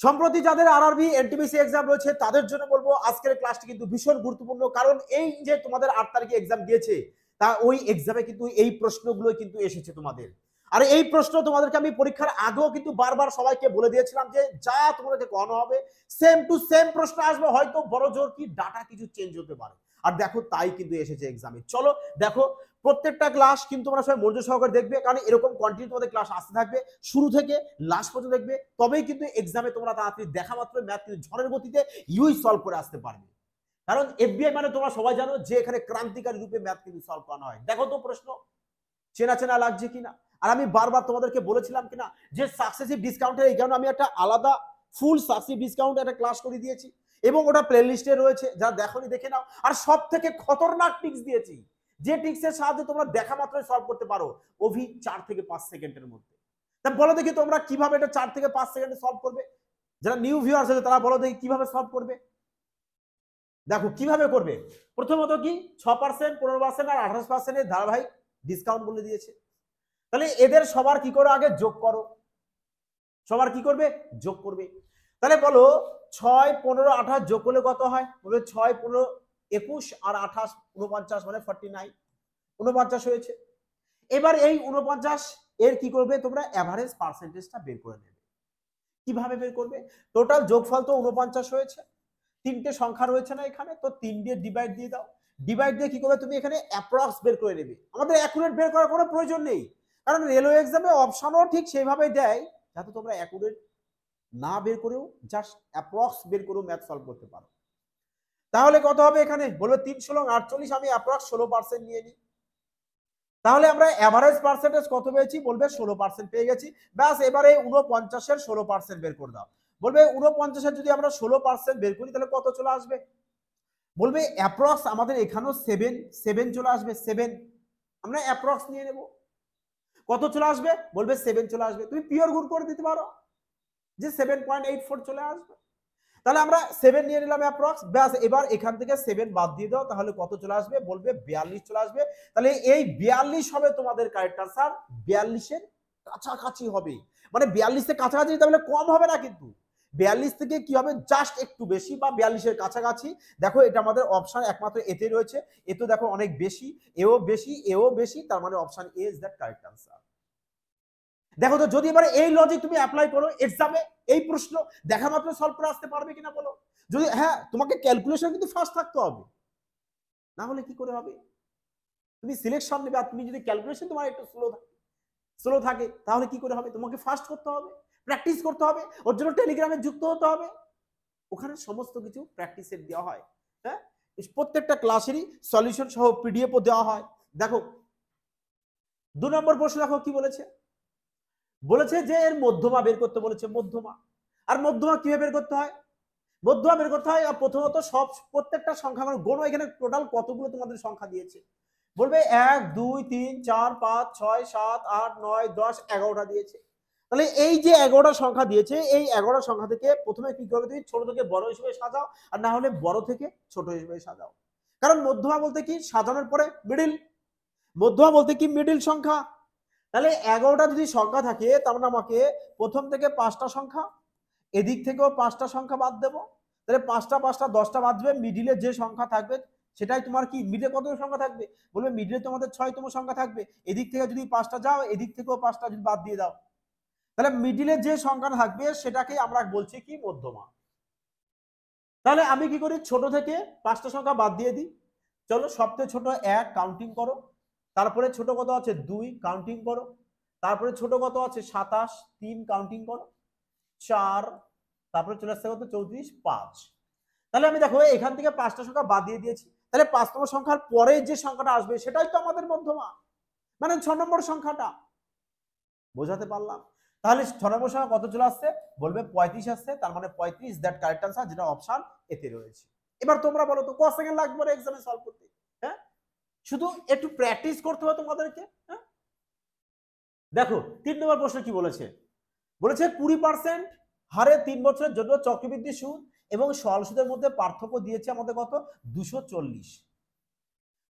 সম্প্রতি যাদের RRB NTPC exam রয়েছে তাদের জন্য বলবো আজকের ক্লাসটি কিন্তু ভীষণ গুরুত্বপূর্ণ, কারণ এই যে তোমাদের 8 তারিখে এক্সাম দিয়েছে তা ওই এক্সামে কিন্তু এই প্রশ্নগুলো কিন্তু এসেছে তোমাদের। আর এই প্রশ্ন তোমাদেরকে আমি পরীক্ষার আগেও কিন্তু বারবার সবাইকে বলে দিয়েছিলাম যে যা তোমাদেরকে করানো হবে সেম টু সেম প্রশ্ন আসবে, হয়তো বড় জোর কি ডাটা কিছু চেঞ্জ হতে পারে। আর দেখো তাই কিন্তু এসেছে এক্সামে। চলো দেখো প্রত্যেকটা ক্লাস কিন্তু তোমরা সবাই মনোযোগ সহকারে দেখবে, কারণ এরকম কন্টিনিউ তোমাদের ক্লাস আসতে থাকবে শুরু থেকে লাস্ট পর্যন্ত দেখবে, তবেই কিন্তু এক্সামে তোমরা তাড়াতাড়ি দেখা মাত্র ম্যাথ কিন্তু ঝড়ের গতিতে ইউই সলভ করে আসতে পারবে। কারণ এফবিআই মানে তোমরা সবাই জানো যে এখানে ক্রান্তিকারী রূপে ম্যাথ কিন্তু সলভ করানো হয়। দেখো তো প্রশ্ন চেনা চেনা লাগছে কিনা। আর আমি বারবার তোমাদেরকে বলেছিলাম কিনা যে সাকসেসিভ ডিসকাউন্টের এই কারণে আমি একটা আলাদা ফুল সাকসেসিভ ডিসকাউন্ট একটা ক্লাস করে দিয়েছি এবং ওটা প্লে লিস্টে রয়েছে, যা দেখোনি দেখে নাও। আর সব থেকে খতরনাক টিপস দিয়েছি, যে টিপসের সাহায্যে তোমরা দেখা মাত্রই সলভ করতে পারো ওভি 4 থেকে 5 সেকেন্ডের মধ্যে। তা বলো দেখি তোমরা কিভাবে এটা 4 থেকে 5 সেকেন্ডে সলভ করবে। যারা নিউ ভিউয়ার্স আছে তারা বলো দেখি কিভাবে সলভ করবে। দেখো কিভাবে করবে। প্রথমত কি 6%, 15% আর 28% এর ধারাবাহিক ডিসকাউন্ট বলে দিয়েছে। তাহলে এদের সবার কি করো আগে যোগ করো, সবার কি করবে যোগ করবে। তাহলে বলো 6, 15, 28 যোগ করলে কত হয়, বলবে 6, 15, 21 আর 28 49 মানে 49, 49 হয়েছে। এবার এই 49 এর কি করবে তোমরা এভারেজ পার্সেন্টেজটা বের করে নেবে। কিভাবে বের করবে, টোটাল যোগফল তো 49 হয়েছে, তিনটে সংখ্যা রয়েছে না এখানে, তো 3 দিয়ে ডিভাইড দিয়ে দাও। ডিভাইড দিয়ে কি করবে তুমি এখানে অ্যাপ্রক্স বের করে নেবে। আমাদের অ্যাকুরেট বের করার কোনো প্রয়োজন নেই, কারণ রেলওয়ে এক্সামে অপশনও ঠিক সেইভাবে দেয় যাতে তোমরা অ্যাকুরেট না বের করেও জাস্ট অ্যাপ্রক্স বের করেও ম্যাথ সলভ করতে পারো। তাহলে কত হবে এখানে, বলবে 3 16 48, আমি অ্যাপ্রক্স 16% নিয়ে নিই। তাহলে আমরা এভারেজ পার্সেন্টেজ কত পেয়েছি, বলবে 16% পেয়ে গেছি। ব্যাস এবারে 49 এর 16% বের করে দাও। বলবে 49 এর যদি আমরা 16% বের করি তাহলে কত চলে আসবে, বলবে অ্যাপ্রক্স আমাদের এখানেও 7 চলে আসবে। 7 আমরা অ্যাপ্রক্স নিয়ে নেব, কত চলে আসবে, বলবে 7 চলে আসবে। তুমি পিওর গুণ করে দিতে পারো যে 7.84 চলে আসবে। তাহলে আমরা 7 নিয়ে নিলাম অ্যাপ্রক্স। ব্যাস এবার এখান থেকে 7 বাদ দিয়ে দাও, তাহলে কত চলে আসবে, বলবে 42 চলে আসবে। তাহলে এই 42 হবে তোমাদের কারেক্ট আনসার। 42 এর কাছাকাছি হবে, মানে 42 এর কাছাকাছি, তাহলে কম হবে না কিন্তু 42 থেকে কি হবে জাস্ট একটু বেশি বা 42 এর কাছাকাছি। দেখো এটা আমাদের অপশন একমাত্র এতে রয়েছে, এ তো দেখো অনেক বেশি, এও বেশি, এও বেশি, তার মানে option A is that correct answer. দেখো তো যদি এবার এই লজিক তুমি অ্যাপ্লাই করো এক্সামে, এই প্রশ্ন দেখা মাত্র সলভ করে আসতে পারবে কিনা বলো। যদি হ্যাঁ, তোমাকে ক্যালকুলেশন কিন্তু ফাস্ট থাকতে হবে, না হলে কি করে হবে। তুমি সিলেকশন নেবে আর তুমি যদি ক্যালকুলেশন তোমার একটু স্লো থাকে তাহলে কি করে হবে, তোমাকে ফাস্ট করতে হবে, প্র্যাকটিস করতে হবে, ওর জন্য টেলিগ্রামে যুক্ত হতে হবে, ওখানে সমস্ত কিছু প্র্যাকটিসের দেওয়া হয়। হ্যাঁ, প্রত্যেকটা ক্লাসেরই সলিউশন সহ পিডিএফও দেওয়া হয়। দেখো 2 নম্বর প্রশ্ন দেখো কি বলেছে, বলেছে যে এর মধ্যমা বের করতে বলেছে। মধ্যমা, আর মধ্যমা কিভাবে বের করতে হয়, মধ্যমা বের করতে হয় প্রথমত প্রত্যেকটা সংখ্যা গণো, এখানে টোটাল কতগুলো তোমাদের সংখ্যা দিয়েছে, বলবে 1 2 3 4 5 6 7 8 9 10 11টা দিয়েছে। তাহলে এই যে 11টা সংখ্যা দিয়েছে, এই 11টা সংখ্যা থেকে প্রথমে কি করবে, তুমি ছোট থেকে বড় হিসেবে সাজাও, আর না হলে বড় থেকে ছোট হিসেবে সাজাও। কারণ মধ্যমা বলতে কি সাজানোর পরে মিডিল, মধ্যমা বলতে কি মিডিল সংখ্যা। তাহলে 11টা যদি সংখ্যা থাকে তার মানে আমাকে প্রথম থেকে 5টা সংখ্যা, এদিক থেকেও 5টা সংখ্যা বাদ দেবো, তাহলে 5টা 5টা 10টা বাদ দেবে, মিডিলে যে সংখ্যা থাকবে সেটাই তোমার কি, মিডিলে কত সংখ্যা থাকবে, বলবে মিডিলে তোমাদের 6তম সংখ্যা থাকবে। এদিক থেকে যদি 5টা যাও, এদিক থেকেও 5টা যদি বাদ দিয়ে দাও, তাহলে মিডিলে যে সংখ্যা থাকবে সেটাকে আমরা বলছি কি মধ্যমা। তাহলে আমি কি করি, ছোট থেকে 5টা সংখ্যা বাদ দিয়ে দিই। চলো সবচেয়ে ছোট 1 কাউন্টিং করো, তারপরে ছোট কত আছে 2 কাউন্টিং করো, তারপরে ছোট কত আছে 27 3 কাউন্টিং করো, 4, তারপরে চলে আসছে কত 34 5। তাহলে আমি দেখো এখান থেকে 5টা সংখ্যা বাদ দিয়ে দিয়েছি, তাহলে 5তম সংখ্যার পরে যে সংখ্যাটা আসবে সেটাই তো আমাদের মধ্যমা, মানে 6 নম্বর সংখ্যাটা। বোঝাতে পারলাম। তাহলে 6 নম্বর সংখ্যা কত চলে আসছে, বলবে 35 আসছে, তার মানে 35 দ্যাট কারেক্ট আনসার, যেটা অপশন এতে রয়েছে। এবার তোমরা বলো তো কত সেকেন্ড লাগবে এক্সামে সলভ করতে। হ্যাঁ, শুধু একটু প্র্যাকটিস করতে হবে তোমাদেরকে। হ্যাঁ, দেখো 3 নম্বর প্রশ্ন কি বলেছে, বলেছে 20% হারে 3 বছরের জন্য চক্রবৃদ্ধি সুদ এবং সরল সুদের মধ্যে পার্থক্য দিয়েছে আমাদের কত 240।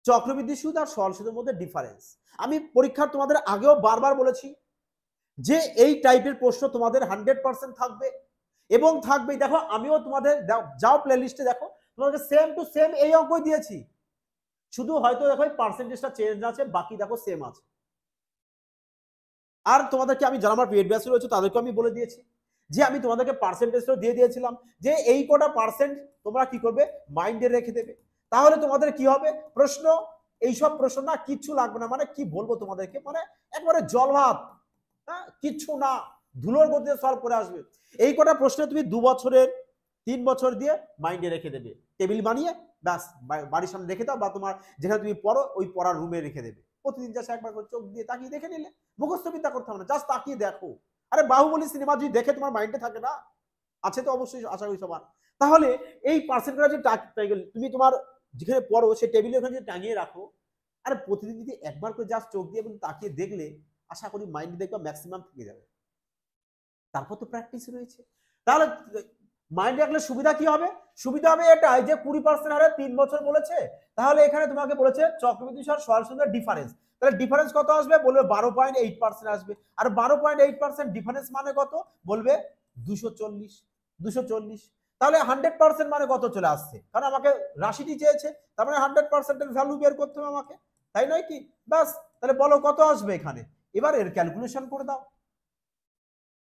চক্রবৃদ্ধি সুদ আর সরল সুদের মধ্যে ডিফারেন্স। আমি পরীক্ষার তোমাদের আগেও বারবার বলেছি যে এই টাইপের প্রশ্ন তোমাদের 100% থাকবে এবং থাকবেই। দেখো আমিও তোমাদের যাও প্লে লিস্টে দেখো, তোমাদেরকে সেম টু সেম এই অঙ্কই দিয়েছি, শুধু হয়তো দেখো পার্সেন্টেজটা চেঞ্জ আছে, বাকি দেখো সেম আছে। আর তোমাদেরকে আমি যারা আমার পেড ব্যাচ রয়েছে তাদেরকে আমি বলে দিয়েছি যে আমি তোমাদেরকে পার্সেন্টেজটা দিয়ে দিয়েছিলাম যে এই কটা পার্সেন্ট তোমরা কি করবে, মাইন্ডে রেখে দেবে। তাহলে তোমাদের কি হবে, প্রশ্ন এইসব প্রশ্ন না কিচ্ছু লাগবে না, মানে কি বলবো তোমাদেরকে, মানে একবারে জল ভাত, হ্যাঁ কিচ্ছু না, ধুলোর গতিতে সলভ করে আসবে। এই কটা প্রশ্ন তুমি 2 বছরের 3 বছর দিয়ে মাইন্ডে রেখে দেবে, টেবিল বানিয়ে ব্যাস বাড়ির সামনে রেখে দাও, বা তোমার যেখানে তুমি পড়ো ওই পড়ার রুমে রেখে দেবে। প্রতিদিন জাস্ট একবার করে চোখ দিয়ে তাকিয়ে দেখে নিলে, মুখস্থ বিদ্যা করতে হবে না, জাস্ট তাকিয়ে দেখো। আরে বাহুবলী সিনেমা যদি দেখে তোমার মাইন্ডে থাকে না, আছে তো অবশ্যই আশা করি সবার, তাহলে এই পার্সেন্টটা যদি তুমি তোমার যেখানে পড়ো সেই টেবিলের ওখানে যদি টাঙিয়ে রাখো, আরে প্রতিদিন যদি একবার করে জাস্ট চোখ দিয়ে তাকিয়ে দেখলে আশা করি মাইন্ডে দেখবা ম্যাক্সিমাম থেকে যাবে। তারপর তো প্র্যাকটিস রয়েছে। তাহলে মাইন্ডে রাখলে সুবিধা কি হবে, সুবিধা হবে এটাই যে 20% হারে 3 বছর বলেছে, তাহলে এখানে তোমাকে বলেছে চক্রবৃদ্ধি হার সরাসরি ডিফারেন্স, তাহলে ডিফারেন্স কত আসবে, বলবে 12.8% আসবে। আর 12.8% ডিফারেন্স মানে কত, বলবে 240। তাহলে 100% মানে কত চলে আসছে, কারণ আমাকে রাশিটি চেয়েছে, তার মানে 100% এর ভ্যালু বের করতে হবে আমাকে, তাই নয় কি? বাস, তাহলে বলো কত আসবে এখানে, এবার এর ক্যালকুলেশন করে দাও।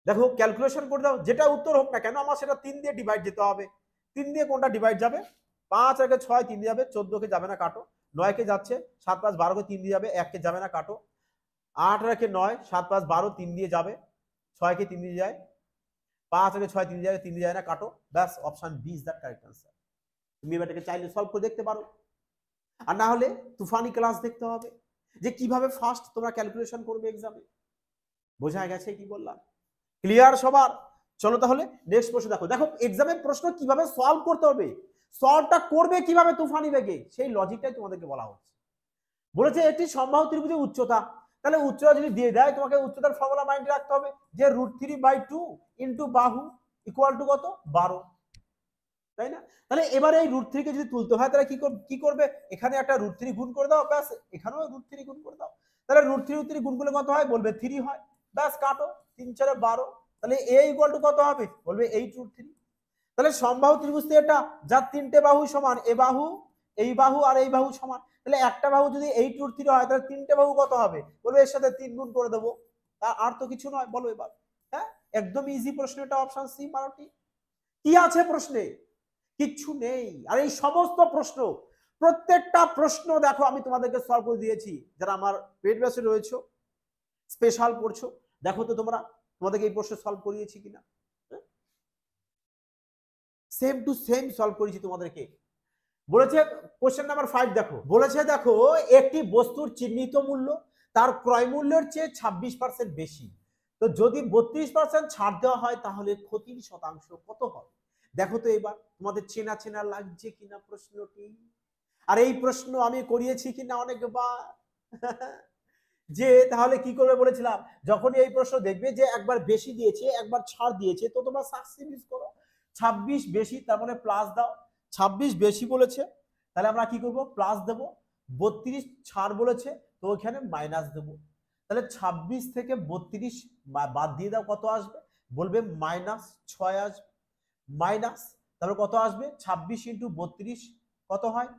দেখো ক্যালকুলেশন করে দাও, যেটা উত্তর হোক না কেন আমার সেটা 3 দিয়ে ডিভাইড যেতে হবে। 3 দিয়ে কোনটা ডিভাইড যাবে, 5 আর 6 3 দিয়ে যাবে, 14 কে যাবে না কাটো, 9 কে যাচ্ছে, 7 5 12 কে 3 দিয়ে যাবে, 1 কে যাবে না কাটো, 8 আর 9 7 5 12 3 দিয়ে যাবে, 6 কে 3 দিয়ে যায়, 5 আর 6 3 দিয়ে যাবে, 3 দিয়ে যায় না কাটো, ব্যাস option B is the correct answer. তুমি এটাকে চাইলে সলভ করে দেখতে পারো, আর না হলে তুফানি ক্লাস দেখতে হবে যে কিভাবে ফাস্ট তোমরা ক্যালকুলেশন করবে এক্সামে। বোঝা গেছে কি বললাম, ক্লিয়ার সবার? চলো তাহলে নেক্সট প্রশ্ন দেখো। দেখো এক্সামের প্রশ্ন কিভাবে সলভ করতে হবে, সলভটা করবে কিভাবে তুফানি বেগে, সেই লজিকটাই তোমাদেরকে বলা হচ্ছে। বলেছে এটি সমবাহু ত্রিভুজের উচ্চতা, তাহলে উচ্চতা যদি দিয়ে দেয় তোমাকে উচ্চতার ফর্মুলা মাইন্ডে রাখতে হবে যে √3/2 ইনটু বাহু ইকুয়াল টু কত, 12, তাই না? তাহলে এবারে এই √3 কে যদি তুলতে হয় তাহলে কি করবে, এখানে একটা √3 গুণ করে দাও, ব্যাস এখানেও √3 গুণ করে দাও, তাহলে √3 গুণ করলে কত হয়, বলবে 3 হয়, ব্যাস কাটো, 3 4 12, তাহলে a ইকুয়াল টু কত হবে, বলবে 8√3। তাহলে সমবাহু ত্রিভুজ এটা যার 3টে বাহু সমান, এ বাহু এই বাহু আর এই বাহু সমান, তাহলে একটা বাহু যদি 8√3 হয় তাহলে 3টে বাহু কত হবে, বলবে এর সাথে 3 গুণ করে দেবো, আর তো কিছু নয়, বলো এবার। হ্যাঁ একদম ইজি প্রশ্ন এটা, অপশন সি 12টি। কি আছে প্রশ্নে, কিচ্ছু নেই। আর এই সমস্ত প্রশ্ন, প্রত্যেকটা প্রশ্ন দেখো আমি তোমাদেরকে সলভ করে দিয়েছি, যারা আমার পেড ব্যাচে রয়েছে স্পেশাল পড়ছো, দেখো তো তোমরা তোমাদেরকে এই প্রশ্ন সলভ করিয়েছি কিনা, সেম টু সেম সলভ করেছি তোমাদেরকে। বলেছে কোশ্চেন নাম্বার 5 দেখো, বলেছে দেখো একটি বস্তুর চিহ্নিত মূল্য তার ক্রয় মূল্যের চেয়ে 26% বেশি, তো যদি 32% ছাড় দেওয়া হয় তাহলে ক্ষতির শতাংশ কত হবে। দেখো তো এবার তোমাদের চেনা চেনা লাগছে কিনা প্রশ্নটি, আর এই প্রশ্ন আমি করিয়েছি কিনা অনেকবার। যে তাহলে কি করবে বলেছিলাম, যখনই এই প্রশ্ন দেখবে যে একবার বেশি দিয়েছে একবার ছাড় দিয়েছে, তো তোমরা সাবস্টিটিউট করো, 26 বেশি তার মানে প্লাস দাও, 26 বেশি বলেছে তাহলে আমরা কি করব, প্লাস দেব, 32 ছাড় বলেছে তো ওখানে মাইনাস দেব, তাহলে 26 থেকে 32 বাদ দিয়ে দাও, কত আসবে, বলবে -6 আসবে, মাইনাস তারপর কত আসবে, 26 ইন্টু 32 কত হয়,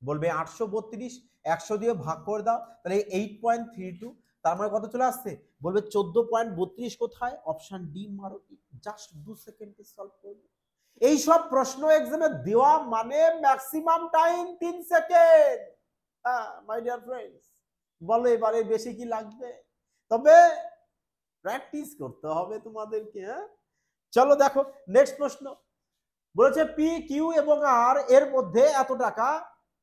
বলবে 832, 100 দিয়ে ভাগ করে দাও, তাহলে 8.32, তার মানে কত চলে আসছে, বলবে 14.32 কোথায়, অপশন ডি মারো, জাস্ট 2 সেকেন্ডে সলভ করবে। এই সব প্রশ্ন এক্সামে দেওয়া মানে ম্যাক্সিমাম টাইম 3 সেকেন্ড। হ্যাঁ মাই ডিয়ার ফ্রেন্ডস, বলো এবারে বেশি কি লাগবে, তবে প্র্যাকটিস করতে হবে তোমাদেরকে। হ্যাঁ চলো দেখো নেক্সট প্রশ্ন, বলেছে পি কিউ এবং আর এর মধ্যে এত টাকা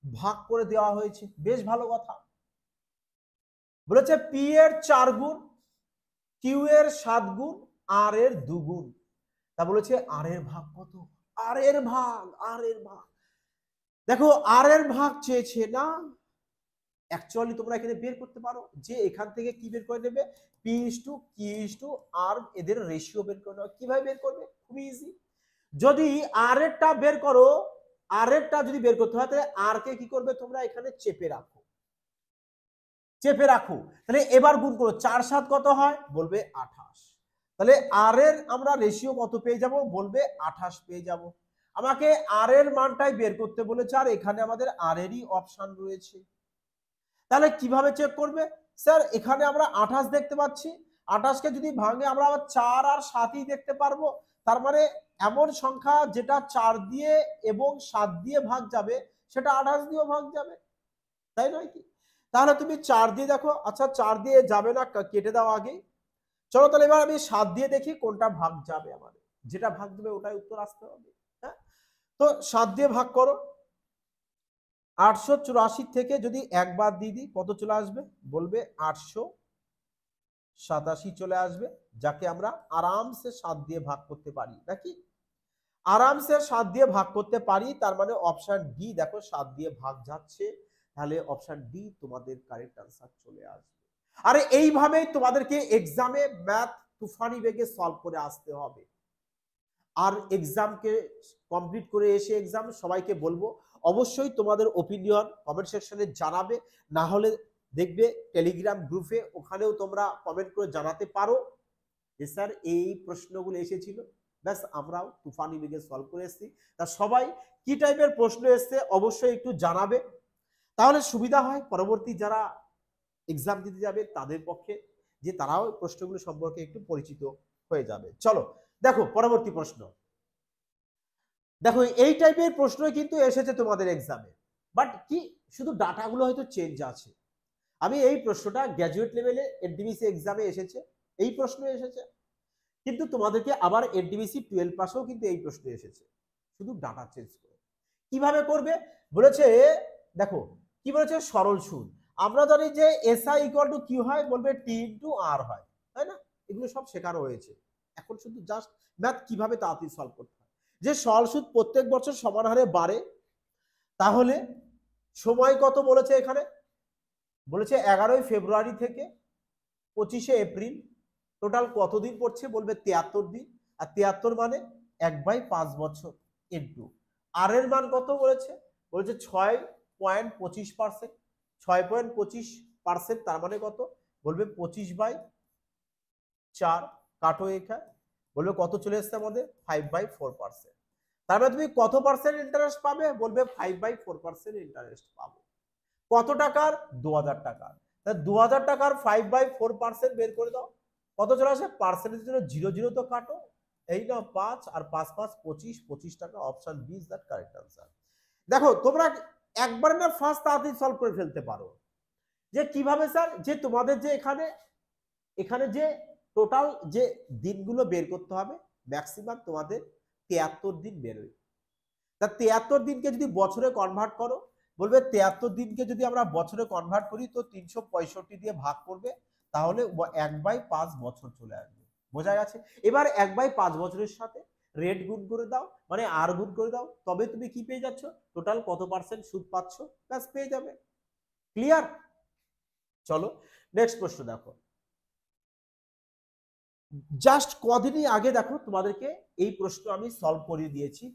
ভাগ করে দেওয়া হয়েছে, বেশ ভালো কথা। বলেছে পি এর 4 গুণ, কিউ এর 7 গুণ, আর এর 2 গুণ, তা বলেছে আর এর ভাগ কত, আর এর ভাগ, আর এর ভাগ, দেখো আর এর ভাগ চেয়েছে না, অ্যাকচুয়ালি তোমরা এখানে বের করতে পারো যে এখান থেকে কি বের করে নেবে, P is to Q is to R, এদের রেশিও বের করে নেবে। কিভাবে বের করবে, খুবই ইজি, যদি আর এরটা বের করো, আর এরটা যদি বের করতে হয় তাহলে আর কে কি করবে তোমরা এখানে চেপে রাখো, চেপে রাখো, তাহলে এবার গুণ করো, 4 7 কত হয়, বলবে 28, তাহলে আর এর আমরা রেশিও কত পেয়ে যাব, বলবে 28 পেয়ে যাব। আমাকে আর এর মানটাই বের করতে বলেছে, আর এখানে আমাদের আর এরই অপশন রয়েছে। তাহলে কিভাবে চেক করবে স্যার, এখানে আমরা 28 দেখতে পাচ্ছি, 28 কে যদি ভাঙে আমরা আবার 4 আর 7ই দেখতে পারবো। তার মানে এমন সংখ্যা যেটা 4 দিয়ে এবং 7 দিয়ে ভাগ যাবে সেটা 28 দিয়েও ভাগ যাবে, তাই নয় কি? তাহলে তুমি 4 দিয়ে দেখো, আচ্ছা 4 দিয়ে যাবে না, কেটে দাও আগে। চলো তাহলে এবার আমি 7 দিয়ে দেখি কোনটা ভাগ যাবে, আমাদের যেটা ভাগ দেবে ওটাই উত্তর আসতে হবে। হ্যাঁ, তো 7 দিয়ে ভাগ করো। 884 থেকে যদি একবার দিয়ে দিই কত চলে আসবে, বলবে 887 চলে আসবে, যাকে আমরা আরামসে 7 দিয়ে ভাগ করতে পারি, নাকি? আরামসে 7 দিয়ে ভাগ করতে পারি, তার মানে অপশন ডি দেখো 7 দিয়ে ভাগ যাচ্ছে, তাহলে অপশন ডি তোমাদের কারেক্ট আনসার চলে আসবে। আরে এইভাবেই তোমাদেরকে এক্সামে ম্যাথ তুফানি বেগে সলভ করে আসতে হবে। আর এক্সামকে কমপ্লিট করে এসে এক্সাম সবাইকে বলবো অবশ্যই তোমাদের ওপিনিয়ন কমেন্ট সেকশনে জানাবে, না হলে দেখবে টেলিগ্রাম গ্রুপে, ওখানেও তোমরা কমেন্ট করে জানাতে পারো যে স্যার এই প্রশ্নগুলো এসেছিল, ব্যাস আমরাও তুফানি বেগে সলভ করে এসেছি। তা সবাই কি টাইপের প্রশ্ন এসছে অবশ্যই একটু জানাবে, তাহলে সুবিধা হয় পরবর্তী যারা এক্সাম দিতে যাবে তাদের পক্ষে, যে তারাও প্রশ্নগুলো সম্পর্কে একটু পরিচিত হয়ে যাবে। চলো দেখো পরবর্তী প্রশ্ন। দেখো এই টাইপের প্রশ্ন কিন্তু এসেছে তোমাদের এক্সামে, বাট কি শুধু ডাটাগুলো হয়তো চেঞ্জ আছে। আমি এই প্রশ্নটা গ্র্যাজুয়েট লেভেলে এনটিপিসি এক্সামে এসেছে, এই প্রশ্ন এসেছে, কিন্তু তোমাদেরকে আবার এনটিপিসি 12 পাসেও কিন্তু এই প্রশ্ন এসেছে, শুধু ডাটা চেঞ্জ করে। কিভাবে করবে বলেছে, দেখো কি বলেছে, সরল সুদ। আমরা জানি যে এসআই ইকুয়াল টু কি হয়, বলবে টি ইনটু আর হয়, তাই না? এগুলো সব শেখানো হয়েছে, এখন শুধু জাস্ট ম্যাথ কিভাবে তাড়াতাড়ি সলভ করতে হয়। যে সরল সুদ প্রত্যেক বছর সমান হারে বাড়ে, তাহলে সময় কত বলেছে এখানে, বলেছে 11ই ফেব্রুয়ারি থেকে 25শে এপ্রিল, টোটাল কতদিন পড়ছে, বলবে 73 দিন। আর 73 মানে 1/5 বছর ইনটু আর এর মান কত বলেছে, বলেছে 6.25%, 6.25%, তার মানে কত, বলবে 25/4, কাটো এখানে, বলবে কত চলে এসছে আমাদের 5/4%। তার মানে তুমি কত পার্সেন্ট ইন্টারেস্ট পাবে, বলবে 5/4% ইন্টারেস্ট পাবে। কত টাকার, 2000 টাকার। 2000 টাকার 5/4% বের করে দাও, কত চলে আসে, পার্সেন্টেজের জন্য 0 0 তো কাটো, এই নাও 5 আর 5 5 25, 25 টাকা, option B is that correct answer. দেখো তোমরা একবার না ফার্স্ট তাড়াতাড়ি সলভ করে ফেলতে পারো, যে কিভাবে স্যার, যে তোমাদের যে এখানে এখানে যে টোটাল যে দিনগুলো বের করতে হবে, ম্যাক্সিমাম তোমাদের 73 দিন বেরোয়। তা 73 দিনকে যদি বছরে কনভার্ট করো, বলবে 73 দিনকে যদি আমরা বছরে কনভার্ট করি তো 365 দিয়ে ভাগ করবে, তাহলে 1/5 বছর চলে আসবে। বোঝা গেছে? এবার 1/5 বছরের সাথে রেট গুণ করে দাও, মানে আর গুণ করে দাও, তবে তুমি কি পেয়ে যাচ্ছ, টোটাল কত পার্সেন্ট সুদ পাচ্ছ, ব্যাস পেয়ে যাবে। ক্লিয়ার? চলো নেক্সট প্রশ্ন দেখো। জাস্ট কদিনই আগে দেখো তোমাদেরকে এই প্রশ্ন আমি সলভ করিয়ে দিয়েছি,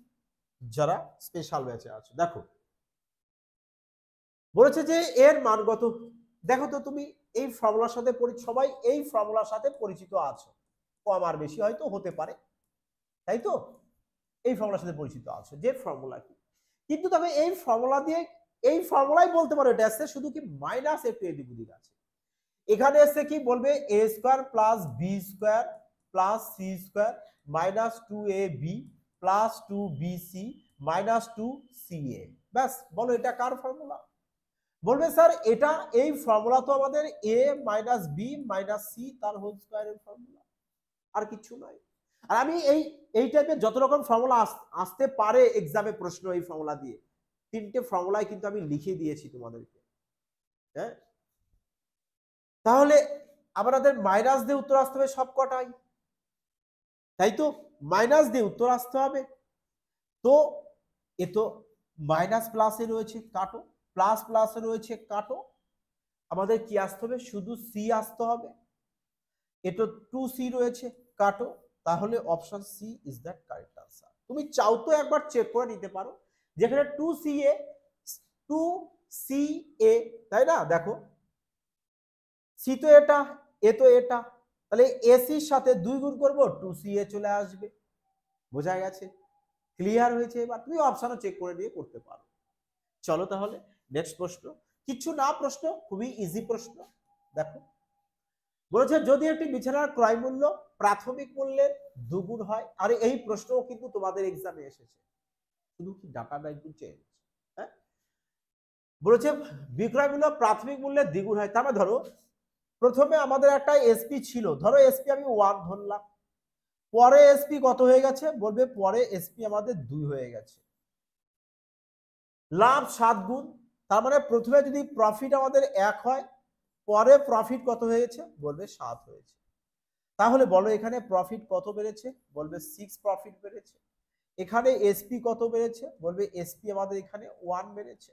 যারা স্পেশাল ব্যাচে আছে। দেখো বলেছে যে এর মানগত, দেখো তো তুমি এই ফর্মুলার সাথে সবাই এই ফর্মুলার সাথে পরিচিত আছো, কম আর বেশি হয়তো হতে পারে, তাই তো? এই ফর্মুলার সাথে পরিচিত আছো, যে ফর্মুলা কি, কিন্তু তবে এই ফর্মুলা দিয়ে এই ফর্মুলাই বলতে পারো এটা আসছে, শুধু কি মাইনাস একটু এদিক ওদিক আছে। এখানে এসে কি বলবে, A square plus B square plus C square minus 2ab plus 2bc minus 2ca, ব্যাস বলো এটা কার ফর্মুলা? বলবে স্যার এটা এই ফর্মুলা তো আমাদের a minus B minus C তার হোল স্কয়ারের ফর্মুলা, আর কিছু নয়। আর আমি এই টাইপের যত রকম ফর্মুলা আসতে পারে এক্সামে প্রশ্ন এই ফর্মুলা দিয়ে, তিনটে ফর্মুলাই কিন্তু আমি লিখে দিয়েছি তোমাদেরকে। হ্যাঁ, তাহলে আমাদের মাইনাস দিয়ে উত্তর আসতে হবে সব কটাই, তাই তো? মাইনাস দিয়ে উত্তর আসতে হবে, তো এ তো মাইনাস প্লাসে রয়েছে, কাটো, প্লাস প্লাসে রয়েছে, কাটো, আমাদের কি আসতে হবে, শুধু সি আসতে হবে, এটা 2c রয়েছে, কাটো, তাহলে option C is that correct answer. তুমি চাও তো একবার চেক করে নিতে পারো, যেখানে 2ca, তাই না? দেখো সি তো এটা, এ তো এটা, তাহলে এসির সাথে 2 গুণ করব 2CA চলে আসবে। বোঝা গেছে? ক্লিয়ার হয়েছে? এবার তুমি অপশনও চেক করে নিয়ে করতে পারো। চলো তাহলে নেক্সট প্রশ্ন। কিছু না প্রশ্ন, খুবই ইজি প্রশ্ন। দেখো বলেছে যদি একটি বিছানার ক্রয় মূল্য প্রাথমিক মূল্যের দ্বিগুণ হয়, আর এই প্রশ্নও কিন্তু তোমাদের এক্সামে এসেছে, শুধু কি ডাটাটা একটু চেঞ্জ। হ্যাঁ, বলেছে বিক্রয় মূল্য প্রাথমিক মূল্যের দ্বিগুণ হয়, তার মানে ধরো প্রথমে আমাদের একটা এসপি ছিল, ধরো এসপি আমি 1 ধরলাম, পরে এসপি কত হয়ে গেছে, বলবে পরে এসপি আমাদের 2 হয়ে গেছে, লাভ 7 গুণ। তার মানে প্রথমে যদি প্রফিট আমাদের 1 হয়, পরে প্রফিট কত হয়েছে, বলবে 7 হয়েছে। তাহলে বলো এখানে প্রফিট কত বেড়েছে, বলবে 6 প্রফিট বেড়েছে। এখানে এসপি কত বেড়েছে, বলবে এসপি আমাদের এখানে 1 বেড়েছে।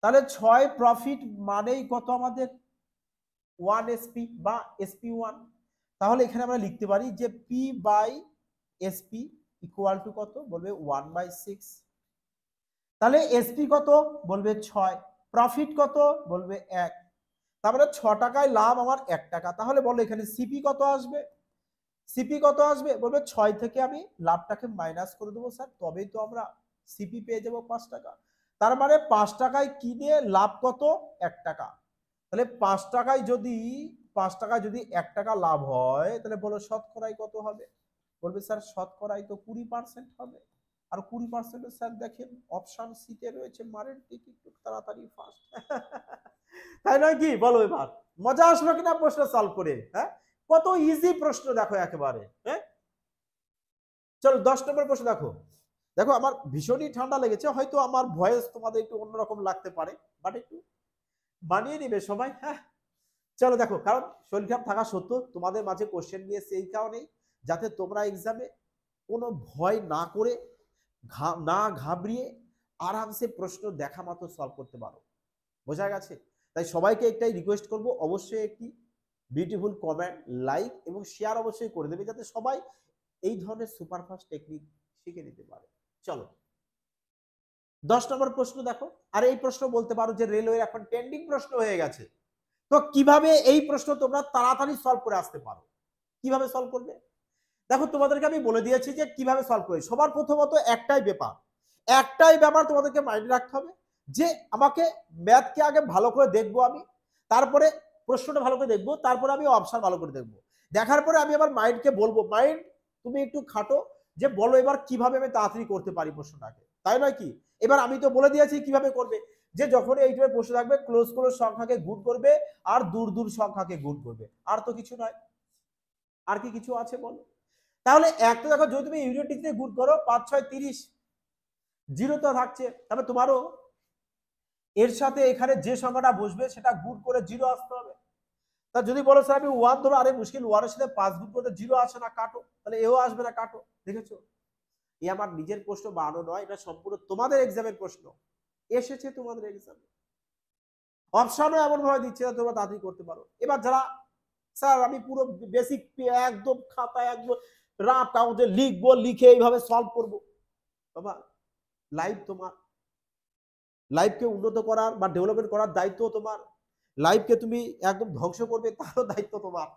তাহলে 6 প্রফিট মানেই কত আমাদের 1 এসপি বা এসপি 1। তাহলে এখানে আমরা লিখতে পারি যে P by SP equal to কত, বলবে 1/6। তাহলে এসপি কত, বলবে 6, প্রফিট কত, বলবে 1, তারপরে 6 টাকায় লাভ আমার 1 টাকা। তাহলে বলো এখানে সিপি কত আসবে, সিপি কত আসবে, বলবে 6 থেকে আমি লাভটাকে মাইনাস করে দেবো স্যার, তবেই তো আমরা সিপি পেয়ে যাবো 5 টাকা। তার মানে 5 টাকায় কিনে লাভ কত, 1 টাকা। তাহলে 5 টাকায় যদি 1 টাকা লাভ হয়, তাহলে বলো শতকরায় কত হবে, বলবে স্যার শতকরায় তো 20% হবে। আর 20% স্যার দেখেন অপশন সিতে রয়েছে, মারের টিক একটু তাড়াতাড়ি ফাস্ট। তাই নয় কি, বলো এবার মজা আসলো কিনা প্রশ্ন সলভ করে? হ্যাঁ, কত ইজি প্রশ্ন দেখো একেবারে। হ্যাঁ, চলো 10 নম্বর প্রশ্ন দেখো। দেখো আমার ভীষণই ঠান্ডা লেগেছে, হয়তো আমার ভয়েস তোমাদের একটু অন্যরকম লাগতে পারে, বাট একটু বানিয়ে নিবে সবাই। হ্যাঁ, চলো দেখো, কারণ শরীর খারাপ থাকা সত্ত্বেও তোমাদের মাঝে কোশ্চেন নিয়ে সেই কারণেই, যাতে তোমরা এক্সামে কোনো ভয় না করে, না ঘাবড়িয়ে আরামসে প্রশ্ন দেখা মাত্র সলভ করতে পারো। বোঝা গেছে? তাই সবাইকে একটাই রিকোয়েস্ট করব, অবশ্যই একটি বিউটিফুল কমেন্ট, লাইক এবং শেয়ার অবশ্যই করে দেবে, যাতে সবাই এই ধরনের সুপারফাস্ট টেকনিক শিখে নিতে পারে। চলো 10 নম্বর প্রশ্ন দেখো। আর এই প্রশ্ন বলতে পারো যে রেলওয়ে এখন পেন্ডিং প্রশ্ন হয়ে গেছে, তো কিভাবে এই প্রশ্ন তোমরা তাড়াতাড়ি সলভ করে আসতে পারো, কিভাবে সলভ করবে? দেখো তোমাদেরকে আমি বলে দিয়েছি যে কিভাবে সলভ করে। সবার প্রথমত একটাই ব্যাপার তোমাদেরকে মাইন্ডে রাখতে হবে, যে আমাকে ম্যাথকে আগে ভালো করে দেখবো আমি, তারপরে প্রশ্নটা ভালো করে দেখবো, তারপরে আমি অপশন ভালো করে দেখবো। দেখার পরে আমি আমার মাইন্ডকে বলবো, মাইন্ড তুমি একটু খাটো, যে বলো এবার কিভাবে আমি তাড়াতাড়ি করতে পারি প্রশ্নটাকে, তাই নয় কি? এবার আমি তো বলে দিয়েছি কিভাবে করবে, যে যখন এই টাইপের প্রশ্ন থাকবে ক্লোজ ক্লোজ সংখ্যাকে গুণ করবে আর দূর দূর সংখ্যাকে গুণ করবে, আর তো কিছু নয়। আর কি কিছু আছে বলো? তাহলে একটা দেখো, যদি তুমি ইউনিট ডিগ্রি গুণ করো 5 6 30, জিরো তো থাকছে, তবে তোমারও এর সাথে এখানে যে সংখ্যাটা বসবে সেটা গুণ করে জিরো আসতে হবে। তা যদি বলো স্যার আমি 1 ধরো, আরে মুশকিল, 1 এর সাথে 5 গুণ করতে জিরো আসে না, কাটো, তাহলে এও আসবে না, কাটো। দেখেছো, এই আমার নিজের প্রশ্ন বানানো নয়, এটা সম্পূর্ণ তোমাদের এক্সামের প্রশ্ন এসেছে তোমাদের এক্সামে। অপশনও এমন ভাবে দিচ্ছে না তোমরা তাড়াতাড়ি করতে পারো। এবার যারা স্যার আমি পুরো বেসিক একদম খাতায় একদম রাফ কাগজে লিখবো, লিখে এইভাবে সলভ করবো, বাবা লাইভ তোমার, লাইফকে উন্নত করার বা ডেভেলপমেন্ট করার দায়িত্ব তোমার, লাইফকে তুমি একদম ধ্বংস করবে তারও দায়িত্ব তোমার।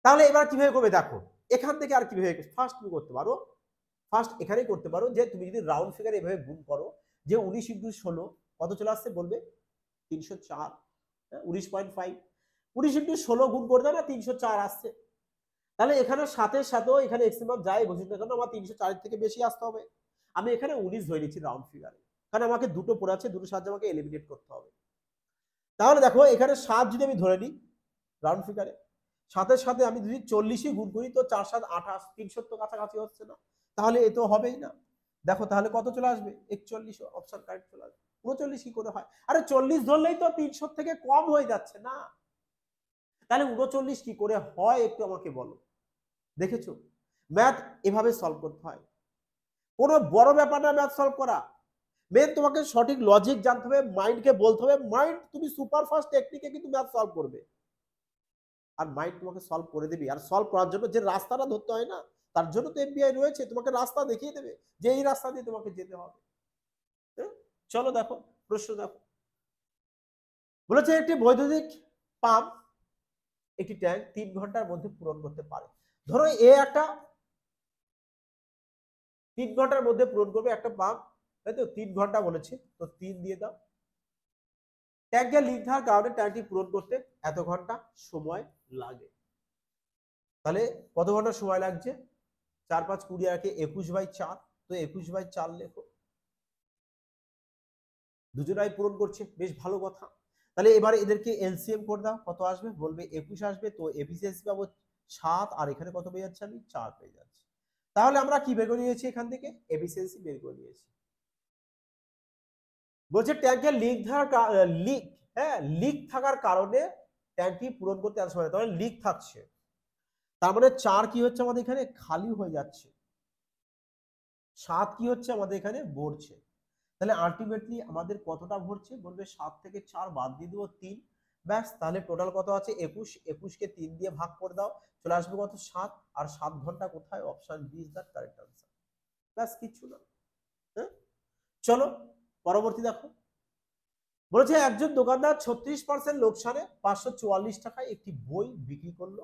তাহলে এবার কিভাবে করবে দেখো, এখান থেকে আর কিভাবে ফার্স্ট তুমি করতে পারো, ফার্স্ট এখানেই করতে পারো যে তুমি যদি রাউন্ড ফিগার এভাবে গুণ করো, যে 19 × 16 কত চলে আসছে, বলবে 304, 19.5, 19 × 16 গুণ করে দাও না, 304 আসছে। তাহলে এখানে সাথে সাথেও এখানে এক্সিমাম যাই বসে না কেন, আমার 304 থেকে বেশি আসতে হবে। আমি এখানে 19 ধরে নিচ্ছি রাউন্ড ফিগারে, কারণ আমাকে দুটো পড়ে আছে, দুটো সাহায্যে আমাকে এলিমিনেট করতে হবে। তাহলে দেখো এখানে 7 যদি আমি ধরে নিই রাউন্ড ফিগারে, সাথের সাথে আমি যদি 40ই গুণ করি, তো 4 7 28, 300 তো কাছাকাছি হচ্ছে না, তাহলে এ তো হবেই না। দেখো তাহলে কত চলে আসবে, 41, অপশন কারেক্ট চলে আসবে। 39 কি করে হয়, আরে 40 ধরলেই তো 300 থেকে কম হয়ে যাচ্ছে না, তাহলে 39 কি করে হয় একটু আমাকে বলো। দেখেছো, ম্যাথ এভাবে সলভ করতে হয়, কোনো বড় ব্যাপার না ম্যাথ সলভ করা। মেন তোমাকে সঠিক লজিক জানতে হবে, মাইন্ডকে বলতে হবে, মাইন্ড তুমি সুপারফাস্ট টেকনিকে কিন্তু ম্যাথ সলভ করবে, আর মাইন্ড তোমাকে সলভ করে দিবি। আর সলভ করার জন্য যে রাস্তাটা ধরতে হয় না, তার জন্য তো এফবিআই রয়েছে, তোমাকে রাস্তা দেখিয়ে দেবে যে এই রাস্তা দিয়ে তোমাকে যেতে হবে। চলো দেখো প্রশ্ন দেখো, বলেছে একটি বৈদ্যুতিক পাম্প একটি ট্যাঙ্ক 3 ঘন্টার মধ্যে পূরণ করতে পারে। ধরো এ একটা 3 ঘন্টার মধ্যে পূরণ করবে একটা পাম্প, তাই তো 3 ঘন্টা বলেছে, তো 3 দিয়ে দাও। ট্যাঙ্কের লিক থাকার কারণে ট্যাঙ্কটি পূরণ করতে এত ঘন্টা সময় লাগে। তাহলে কত ঘন্টা সময় লাগছে? 4 5 20 রাখে 21/4, তো 21/4 লেখো। দুজনাই পূরণ করছে, বেশ ভালো কথা। তাহলে এবারে এদেরকে এলসিএম করে দাও, কত আসবে? বলবে 21 আসবে, তো এফিসিয়েন্সি পাবো 7, আর এখানে কত পেয়ে যাচ্ছে? আমি 4 পেয়ে যাচ্ছি। তাহলে আমরা কি বের করে নিয়েছি? এখান থেকে এফিসিয়েন্সি বের করে নিয়েছি। বলছে ট্যাঙ্কের লিক থাকার কারণে ট্যাঙ্কটি পূরণ করতে এত সময়, তাহলে লিক থাকছে, তার মানে 4 কি হচ্ছে আমাদের এখানে? খালি হয়ে যাচ্ছে। 7 কি হচ্ছে আমাদের এখানে? ভরছে। তাহলে আলটিমেটলি আমাদের কতটা ভরছে? বলবে 7 থেকে 4 বাদ দিয়ে দেবো 3, ব্যাস। তাহলে টোটাল কত আছে? 21, 21 কে 3 দিয়ে ভাগ করে দাও, চলে আসবে কত? 7, আর 7 ঘন্টা কোথায়? Option B is the correct answer. ব্যাস, কিচ্ছু না। হ্যাঁ, চলো পরবর্তী দেখো। বলেছে একজন দোকানদার 36% লোকসানে 544 টাকায় একটি বই বিক্রি করলো,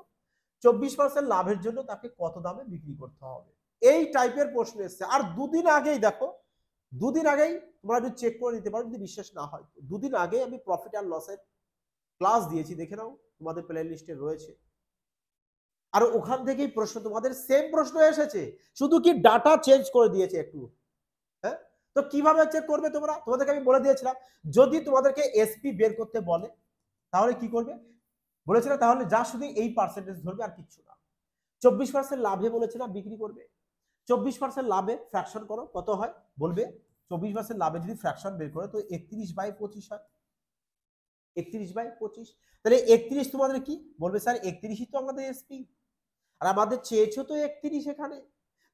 24% লাভের জন্য তাকে কত দামে বিক্রি করতে হবে? এই টাইপের প্রশ্ন এসছে। আর দুদিন আগেই দেখো, দুদিন আগেই তোমরা যদি চেক করে নিতে পারো, যদি বিশ্বাস না হয়, দুদিন আগে আমি প্রফিট আর লসের ক্লাস দিয়েছি, দেখে নাও, তোমাদের প্লে লিস্টে রয়েছে। আর ওখান থেকেই প্রশ্ন, তোমাদের সেম প্রশ্ন এসেছে, শুধু কি ডাটা চেঞ্জ করে দিয়েছে একটু। হ্যাঁ, তো কিভাবে চেক করবে তোমরা? তোমাদেরকে আমি বলে দিয়েছিলাম, যদি তোমাদেরকে এসপি বের করতে বলে তাহলে কি করবে বলেছিলাম, তাহলে যা শুধু এই পার্সেন্টেজ ধরবে, আর কিচ্ছু না। 24% লাভে বলেছিলাম বিক্রি করবে, 24% লাভে ফ্র্যাকশন করো, কত হয়? বলবে 24% লাভে যদি ফ্র্যাকশন বের করে তো 31/25 হয়, 31/25। তাহলে 31 তোমাদের কি? বলবে স্যার 31ই তো আমাদের এসপি, আর আমাদের চেয়েছো তো 31 এখানে,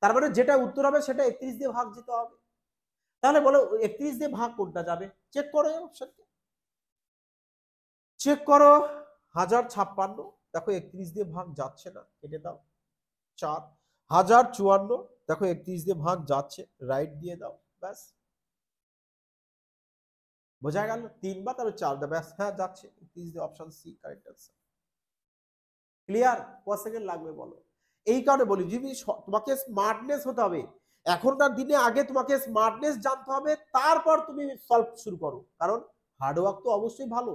তার মানে যেটা উত্তর হবে সেটা 31 দিয়ে ভাগ যেতে হবে। তাহলে বলো 31 দিয়ে ভাগ কোনটা যাবে? চেক করো অপশনকে, চেক করো। 1056, দেখো 31 দিয়ে ভাগ যাচ্ছে না, কেটে দাও। 4, 1054, দেখো 31 দিয়ে ভাগ যাচ্ছে, রাইট দিয়ে দাও, ব্যাস। বোঝা গেল? 3 বা তাহলে 4 দাও, ব্যাস। হ্যাঁ যাচ্ছে 31 দিয়ে, option C correct answer. Clear? কত সেকেন্ড লাগবে বলো? এই কারণে বলি, যদি তোমাকে স্মার্টনেস হতে হবে এখনকার দিনে, আগে তোমাকে স্মার্টনেস জানতে হবে, তারপর তুমি সলভ শুরু করো। কারণ হার্ড ওয়ার্ক তো অবশ্যই ভালো,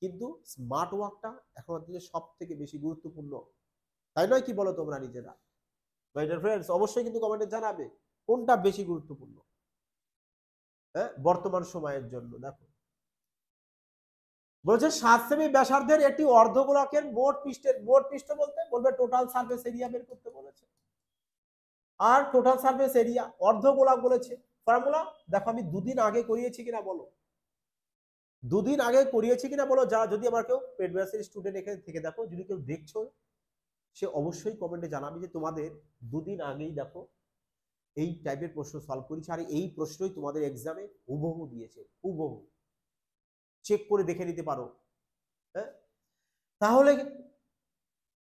কিন্তু স্মার্ট ওয়ার্কটা এখনকার দিনে সব থেকে বেশি গুরুত্বপূর্ণ, তাই নয়? কি বলো তোমরা নিজেরা? মাই ডিয়ার ফ্রেন্ডস, অবশ্যই কিন্তু কমেন্টে জানাবে কোনটা বেশি গুরুত্বপূর্ণ হ্যাঁ বর্তমান সময়ের জন্য। দেখো বলছে 7 সেমি ব্যাসার্ধের একটি অর্ধগোলকের মোট পৃষ্ঠ বলতে বলবে টোটাল সারফেস এরিয়া বের করতে বলেছে। আর টোটাল সারফেস এরিয়া অর্ধগোলক বলেছে। ফর্মুলা দেখো, আমি দুদিন আগে করিয়েছি কিনা বলো, দুদিন আগে করিয়েছি কিনা বলো। যারা যদি আমার কেউ পেড ব্যাচের স্টুডেন্ট এখানে থেকে দেখো, যদি কেউ দেখছো, সে অবশ্যই কমেন্টে জানাবে যে তোমাদের দুদিন আগেই দেখো এই টাইপের প্রশ্ন সলভ করেছি, আর এই প্রশ্নই তোমাদের এক্সামে হুবহু দিয়েছে, হুবহু। চেক করে দেখে নিতে পারো। হ্যাঁ, তাহলে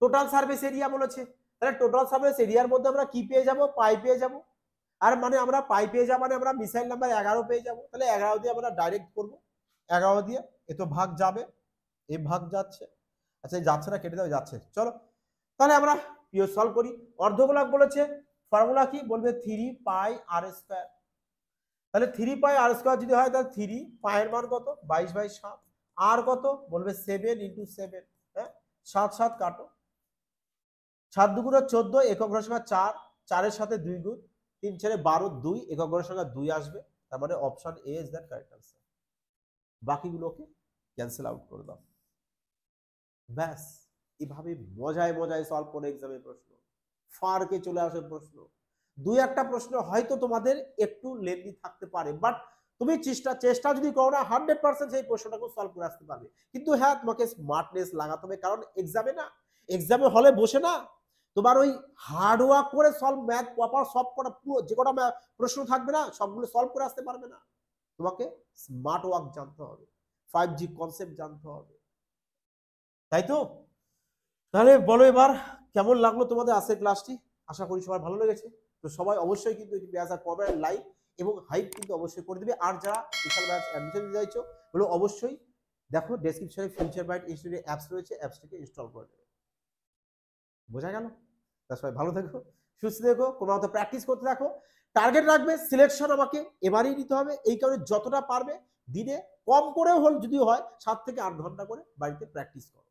টোটাল সারফেস এরিয়া বলেছে, তাহলে টোটাল সারফেস এরিয়ার মধ্যে আমরা কি পেয়ে যাব? পাই পেয়ে যাব। আর মানে আমরা পাই পেয়ে যাবো, মানে আমরা মিসাইল নাম্বার 11 পেয়ে যাব। তাহলে 11 দিয়ে আমরা ডাইরেক্ট করব, 11 দিয়ে এ তো ভাগ যাবে, এ ভাগ যাচ্ছে, আচ্ছা যাচ্ছে না, কেটে দেওয়া যাচ্ছে। চলো তাহলে আমরা পিও সলভ করি। অর্ধগোলক বলেছে, ফর্মুলা কি? বলবে 3 পাই আর স্কয়ার। তাহলে 3 পাই আর স্কয়ার যদি হয়, তাহলে 3 পায়ের মান কত? 22/7। আর কত? বলবে 7 × 7। হ্যাঁ, 7 7 কাটো, 7 2 × 14, একক ঘরের সংখ্যা 4, 4 এর সাথে 2 গুণ, 3 4 12, 2 একক ঘরের সংখ্যা 2 আসবে। তার মানে option A is the correct answer. বাকিগুলোকে ক্যান্সেল আউট করে দাও, ব্যাস। এভাবে মজায় মজায় সলভ করে এক্সামের প্রশ্ন, ফারকে চলে আসে প্রশ্ন। দুই একটা প্রশ্ন হয়তো তোমাদের একটু লেন্দি থাকতে পারে, বাট তুমি চেষ্টা যদি করো না, 100% সেই প্রশ্নটাকে সলভ করে আসতে পারবে। কিন্তু হ্যাঁ, তোমাকে স্মার্টনেস লাগাতে হবে, কারণ এক্সামে হলে বসে না তোমার ওই হার্ড ওয়ার্ক করে সলভ, ম্যাথ প্রপার সলভ করা, পুরো যে কটা প্রশ্ন থাকবে না সবগুলো সলভ করে আসতে পারবে না। তোমাকে স্মার্ট ওয়ার্ক জানতে হবে, 5G কনসেপ্ট জানতে হবে, তাই তো? তাহলে বলো এবার কেমন লাগলো তোমাদের আজকের ক্লাসটি? আশা করি সবার ভালো লেগেছে। তো সবাই অবশ্যই কিন্তু কমেন্ট, লাইক এবং হাইপ কিন্তু অবশ্যই করে দিবে। আর যারা স্পেশাল ব্যাচ অ্যাডমিশন নিতে চাইছো, বলো অবশ্যই দেখো ডেসক্রিপশনে ফিউচার বাইট ইনস্টিটিউটের অ্যাপস রয়েছে, অ্যাপসটাকে ইনস্টল করে নেবে। বোঝা গেল? তা সবাই ভালো থেকো, সুস্থ থেকো, কোনো মতো প্র্যাকটিস করতে থাকো। টার্গেট রাখবে সিলেকশন আমাকে এবারেই নিতে হবে, এই কারণে যতটা পারবে দিনে কম করেও হল যদি হয় 7 থেকে 8 ঘন্টা করে বাড়িতে প্র্যাকটিস করো।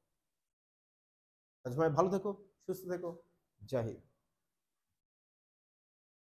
সবাই ভালো থেকো, সুস্থ থেকো, জয় হিন্দ।